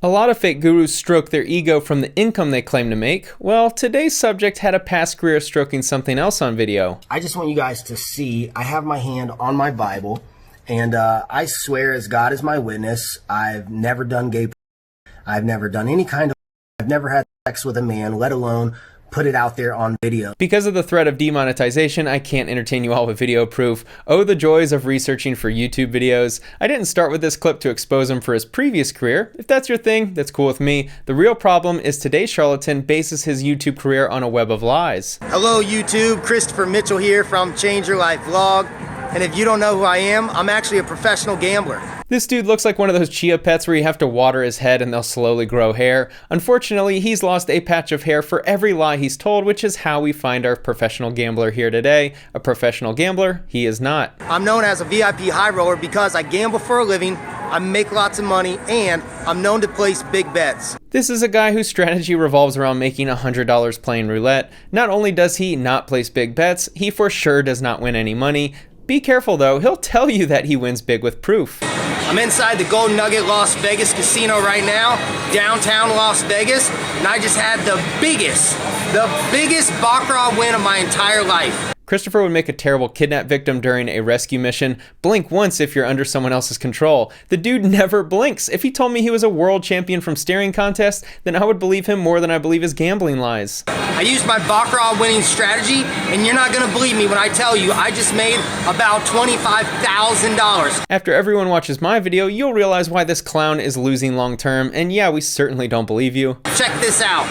A lot of fake gurus stroke their ego from the income they claim to make. Well, today's subject had a past career stroking something else on video. I just want you guys to see, I have my hand on my Bible, and I swear as God is my witness, I've never done gay, I've never done any kind of, I've never had sex with a man, let alone put it out there on video. Because of the threat of demonetization, I can't entertain you all with video proof. Oh, the joys of researching for YouTube videos. I didn't start with this clip to expose him for his previous career. If that's your thing, that's cool with me. The real problem is today's charlatan bases his YouTube career on a web of lies. Hello YouTube, Christopher Mitchell here from Change Your Life Vlog. And if you don't know who I am, I'm actually a professional gambler. This dude looks like one of those chia pets where you have to water his head and they'll slowly grow hair. Unfortunately, he's lost a patch of hair for every lie he's told, which is how we find our professional gambler here today. A professional gambler, he is not. I'm known as a VIP high roller because I gamble for a living, I make lots of money, and I'm known to place big bets. This is a guy whose strategy revolves around making $100 playing roulette. Not only does he not place big bets, he for sure does not win any money. Be careful though, he'll tell you that he wins big with proof. I'm inside the Golden Nugget Las Vegas casino right now, downtown Las Vegas, and I just had the biggest baccarat win of my entire life. Christopher would make a terrible kidnap victim during a rescue mission. Blink once if you're under someone else's control. The dude never blinks. If he told me he was a world champion from staring contests, then I would believe him more than I believe his gambling lies. I used my baccarat winning strategy, and you're not gonna believe me when I tell you I just made about $25,000. After everyone watches my video, you'll realize why this clown is losing long term, and yeah, we certainly don't believe you. Check this out.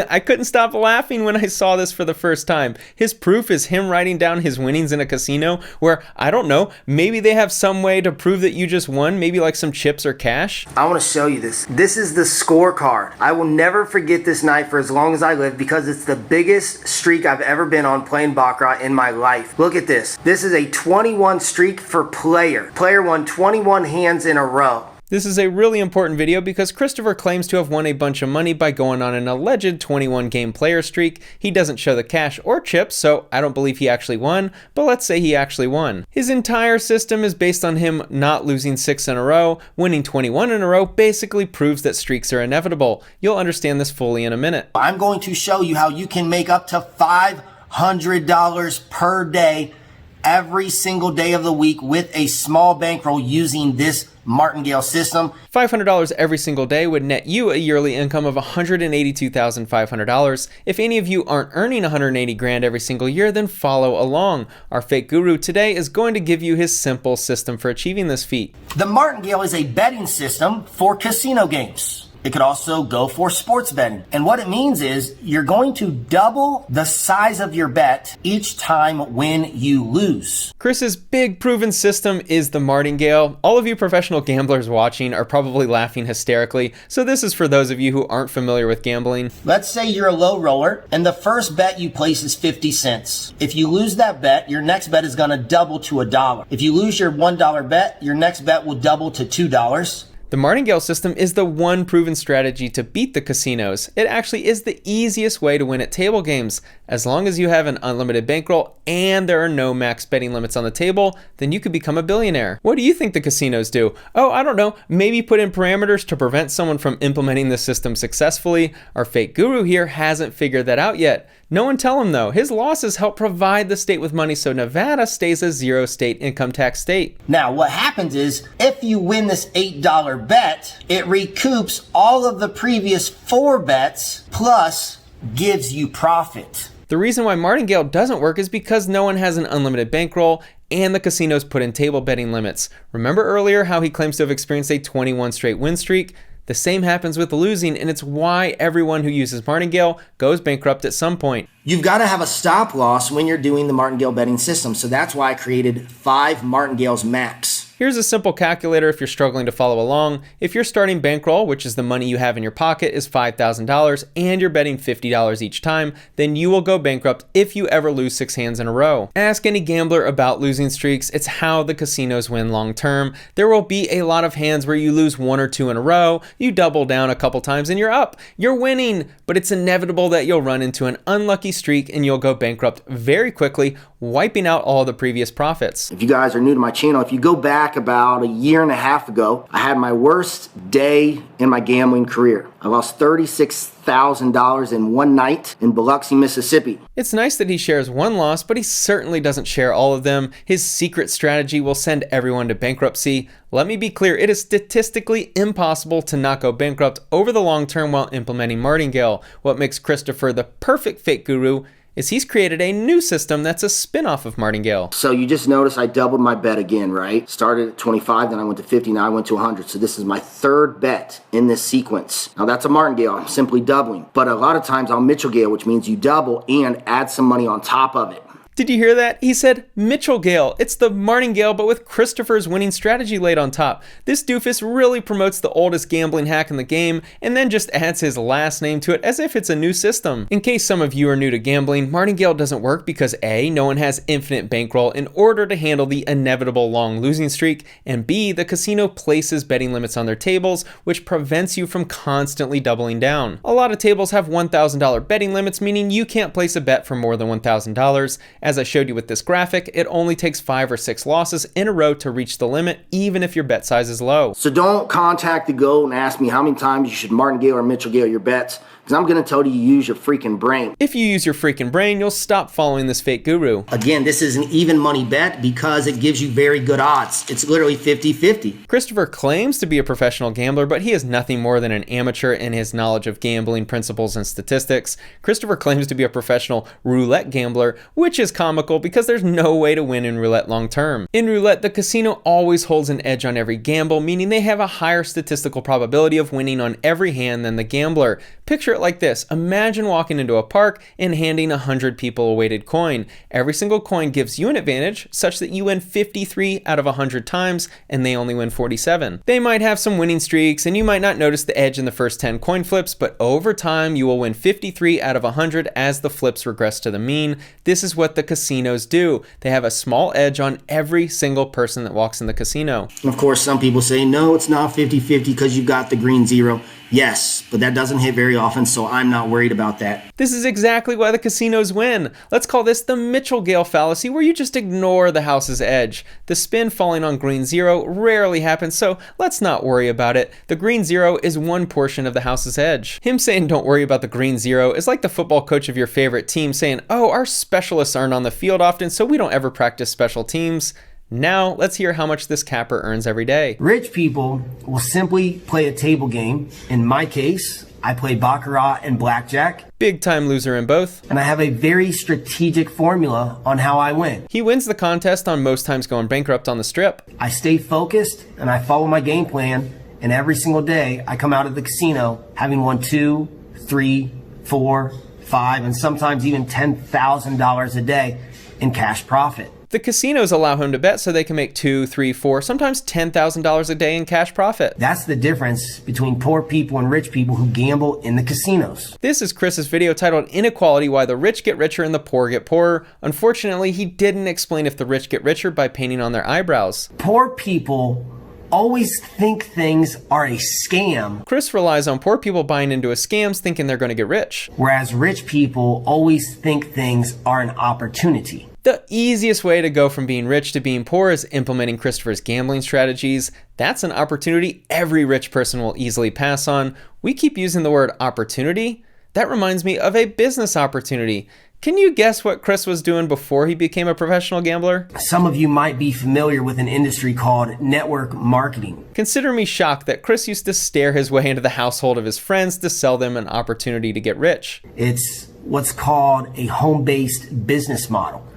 I couldn't stop laughing when I saw this for the first time. His proof is him writing down his winnings in a casino where, I don't know, maybe they have some way to prove that you just won, maybe like some chips or cash. I want to show you this. This is the scorecard. I will never forget this night for as long as I live because it's the biggest streak I've ever been on playing baccarat in my life. Look at this. This is a 21 streak for player. Player won 21 hands in a row. This is a really important video because Christopher claims to have won a bunch of money by going on an alleged 21 game player streak. He doesn't show the cash or chips, so I don't believe he actually won, but let's say he actually won. His entire system is based on him not losing 6 in a row. Winning 21 in a row basically proves that streaks are inevitable. You'll understand this fully in a minute. I'm going to show you how you can make up to $500 per day every single day of the week with a small bankroll using this Martingale system. $500 every single day would net you a yearly income of $182,500. If any of you aren't earning $180,000 every single year, then follow along. Our fake guru today is going to give you his simple system for achieving this feat. The Martingale is a betting system for casino games. It could also go for sports betting. And what it means is you're going to double the size of your bet each time when you lose. Chris's big proven system is the Martingale. All of you professional gamblers watching are probably laughing hysterically, so this is for those of you who aren't familiar with gambling. Let's say you're a low roller and the first bet you place is 50 cents. If you lose that bet, your next bet is going to double to $1. If you lose your $1 bet, your next bet will double to $2. The Martingale system is the one proven strategy to beat the casinos. It actually is the easiest way to win at table games. As long as you have an unlimited bankroll and there are no max betting limits on the table, then you could become a billionaire. What do you think the casinos do? Oh, I don't know, maybe put in parameters to prevent someone from implementing the system successfully. Our fake guru here hasn't figured that out yet. No one tell him though. His losses help provide the state with money so Nevada stays a zero state income tax state. Now what happens is if you win this $8 bet, it recoups all of the previous 4 bets plus gives you profit. The reason why Martingale doesn't work is because no one has an unlimited bankroll and the casinos put in table betting limits. Remember earlier how he claims to have experienced a 21 straight win streak? The same happens with losing, and it's why everyone who uses Martingale goes bankrupt at some point. You've got to have a stop loss when you're doing the Martingale betting system, so that's why I created 5 Martingales max. Here's a simple calculator if you're struggling to follow along. If your starting bankroll, which is the money you have in your pocket, is $5,000 and you're betting $50 each time, then you will go bankrupt if you ever lose 6 hands in a row. Ask any gambler about losing streaks. It's how the casinos win long term. There will be a lot of hands where you lose 1 or 2 in a row, you double down a couple times and you're up. You're winning, but it's inevitable that you'll run into an unlucky streak and you'll go bankrupt very quickly, wiping out all the previous profits. If you guys are new to my channel, if you go back about a year and a half ago, I had my worst day in my gambling career. I lost $36,000 in one night in Biloxi, Mississippi. It's nice that he shares one loss, but he certainly doesn't share all of them. His secret strategy will send everyone to bankruptcy. Let me be clear, it is statistically impossible to not go bankrupt over the long term while implementing Martingale. What makes Christopher the perfect fake guru is he's created a new system that's a spin-off of Martingale. So you just notice I doubled my bet again, right? Started at 25, then I went to 50, now I went to 100. So this is my third bet in this sequence. Now that's a Martingale, I'm simply doubling. But a lot of times I'll Mitchellgale, which means you double and add some money on top of it. Did you hear that? He said Mitchellgale. It's the Martingale, but with Christopher's winning strategy laid on top. This doofus really promotes the oldest gambling hack in the game and then just adds his last name to it as if it's a new system. In case some of you are new to gambling, Martingale doesn't work because A, no one has infinite bankroll in order to handle the inevitable long losing streak, and B, the casino places betting limits on their tables, which prevents you from constantly doubling down. A lot of tables have $1,000 betting limits, meaning you can't place a bet for more than $1,000. As I showed you with this graphic, it only takes 5 or 6 losses in a row to reach the limit, even if your bet size is low. So don't contact the GOAT and ask me how many times you should Martingale or Mitchellgale your bets, because I'm going to tell you use your freaking brain. If you use your freaking brain, you'll stop following this fake guru. Again, this is an even money bet because it gives you very good odds. It's literally 50-50. Christopher claims to be a professional gambler, but he is nothing more than an amateur in his knowledge of gambling principles and statistics. Christopher claims to be a professional roulette gambler, which is comical because there's no way to win in roulette long term. In roulette, the casino always holds an edge on every gamble, meaning they have a higher statistical probability of winning on every hand than the gambler. Picture it like this. Imagine walking into a park and handing 100 people a weighted coin. Every single coin gives you an advantage such that you win 53 out of 100 times and they only win 47. They might have some winning streaks and you might not notice the edge in the first 10 coin flips, but over time you will win 53 out of 100 as the flips regress to the mean. This is what the casinos do. They have a small edge on every single person that walks in the casino. Of course, some people say, no, it's not 50-50 because you've got the green zero. Yes, but that doesn't hit very often, so I'm not worried about that. This is exactly why the casinos win. Let's call this the Mitchellgale fallacy, where you just ignore the house's edge. The spin falling on green zero rarely happens, so let's not worry about it. The green zero is one portion of the house's edge. Him saying don't worry about the green zero is like the football coach of your favorite team saying, oh, our specialists aren't on the field often, so we don't ever practice special teams. Now, let's hear how much this capper earns every day. Rich people will simply play a table game. In my case, I play baccarat and blackjack. Big time loser in both. And I have a very strategic formula on how I win. He wins the contest on most times going bankrupt on the strip. I stay focused and I follow my game plan. And every single day, I come out of the casino having won $2, $3, $4, $5, and sometimes even $10,000 a day in cash profit. The casinos allow him to bet so they can make $2, $3, $4, sometimes $10,000 a day in cash profit. That's the difference between poor people and rich people who gamble in the casinos. This is Chris's video titled Inequality: Why the Rich Get Richer and the Poor Get Poorer. Unfortunately, he didn't explain if the rich get richer by painting on their eyebrows. Poor people always think things are a scam. Chris relies on poor people buying into his scams thinking they're going to get rich. Whereas rich people always think things are an opportunity. The easiest way to go from being rich to being poor is implementing Christopher's gambling strategies. That's an opportunity every rich person will easily pass on. We keep using the word opportunity. That reminds me of a business opportunity. Can you guess what Chris was doing before he became a professional gambler? Some of you might be familiar with an industry called network marketing. Consider me shocked that Chris used to stare his way into the household of his friends to sell them an opportunity to get rich. It's what's called a home-based business model.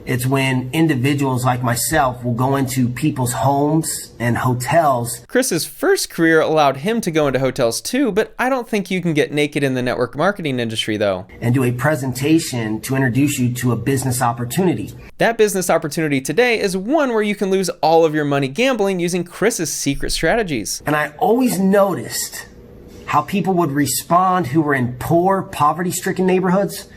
It's when individuals like myself will go into people's homes and hotels. Chris's first career allowed him to go into hotels too, but I don't think you can get naked in the network marketing industry though. And do a presentation to introduce you to a business opportunity. That business opportunity today is one where you can lose all of your money gambling using Chris's secret strategies. And I always noticed how people would respond who were in poor, poverty-stricken neighborhoods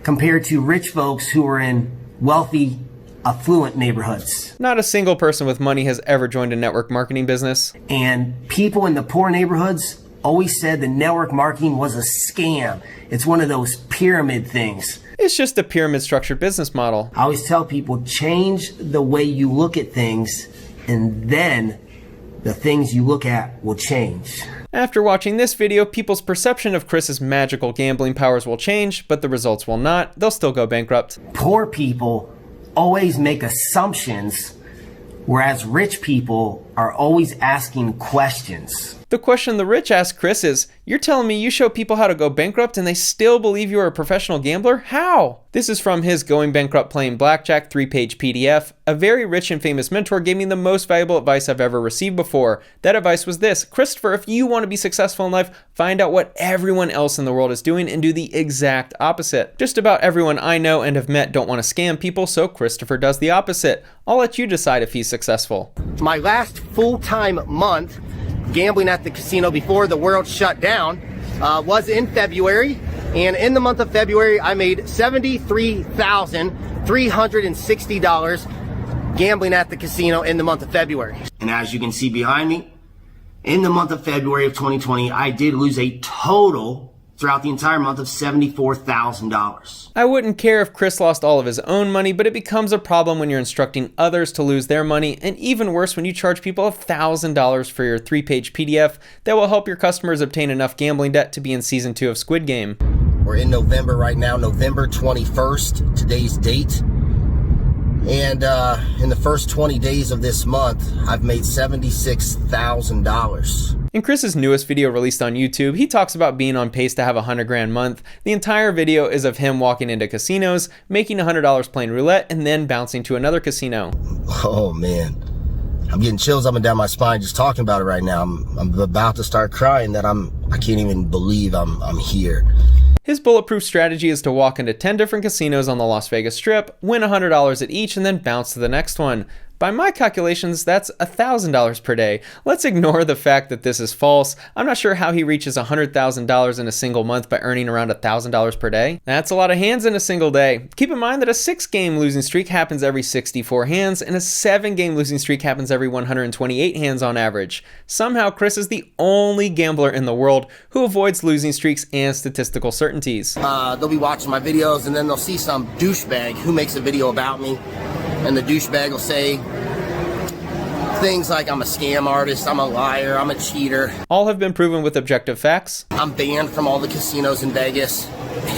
compared to rich folks who were in wealthy, affluent neighborhoods. Not a single person with money has ever joined a network marketing business. And people in the poor neighborhoods always said the network marketing was a scam. It's one of those pyramid things. It's just a pyramid structured business model. I always tell people, change the way you look at things, and then the things you look at will change. After watching this video, people's perception of Chris's magical gambling powers will change, but the results will not. They'll still go bankrupt. Poor people always make assumptions, whereas rich people are always asking questions. The question the rich ask Chris is, you're telling me you show people how to go bankrupt and they still believe you are a professional gambler? How? This is from his Going Bankrupt Playing Blackjack 3-page PDF. A very rich and famous mentor gave me the most valuable advice I've ever received before. That advice was this: Christopher, if you want to be successful in life, find out what everyone else in the world is doing and do the exact opposite. Just about everyone I know and have met don't want to scam people, so Christopher does the opposite. I'll let you decide if he's successful. My last full-time month gambling at the casino before the world shut down was in February, and in the month of February I made $73,360 gambling at the casino in the month of February. And as you can see behind me, in the month of February of 2020 I did lose a total throughout the entire month of $74,000. I wouldn't care if Chris lost all of his own money, but it becomes a problem when you're instructing others to lose their money, and even worse when you charge people $1,000 for your 3-page PDF that will help your customers obtain enough gambling debt to be in season 2 of Squid Game. We're in November right now, November 21st, today's date. And in the first 20 days of this month, I've made $76,000. In Chris's newest video released on YouTube, he talks about being on pace to have a $100,000 month. The entire video is of him walking into casinos, making $100 playing roulette, and then bouncing to another casino. Oh man, I'm getting chills up and down my spine just talking about it right now. I'm about to start crying that I can't even believe I'm here. His bulletproof strategy is to walk into 10 different casinos on the Las Vegas Strip, win $100 at each, and then bounce to the next one. By my calculations, that's $1,000 per day. Let's ignore the fact that this is false. I'm not sure how he reaches $100,000 in a single month by earning around $1,000 per day. That's a lot of hands in a single day. Keep in mind that a 6-game losing streak happens every 64 hands, and a 7-game losing streak happens every 128 hands on average. Somehow, Chris is the only gambler in the world who avoids losing streaks and statistical certainties. They'll be watching my videos, and then they'll see some douchebag who makes a video about me, and the douchebag will say things like I'm a scam artist, I'm a liar, I'm a cheater. All have been proven with objective facts. I'm banned from all the casinos in Vegas,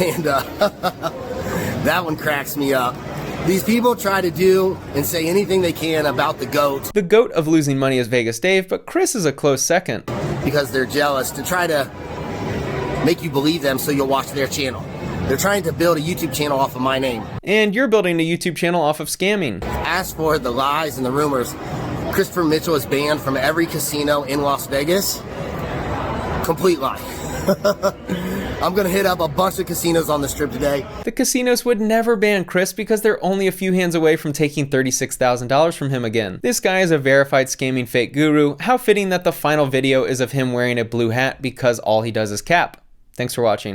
and that one cracks me up. These people try to do and say anything they can about the GOAT. The GOAT of losing money is Vegas Dave, but Chris is a close second. Because they're jealous, to try to make you believe them so you'll watch their channel. They're trying to build a YouTube channel off of my name. And you're building a YouTube channel off of scamming. As for the lies and the rumors, Christopher Mitchell is banned from every casino in Las Vegas. Complete lie. I'm gonna hit up a bunch of casinos on the Strip today. The casinos would never ban Chris because they're only a few hands away from taking $36,000 from him again. This guy is a verified scamming fake guru. How fitting that the final video is of him wearing a blue hat because all he does is cap. Thanks for watching.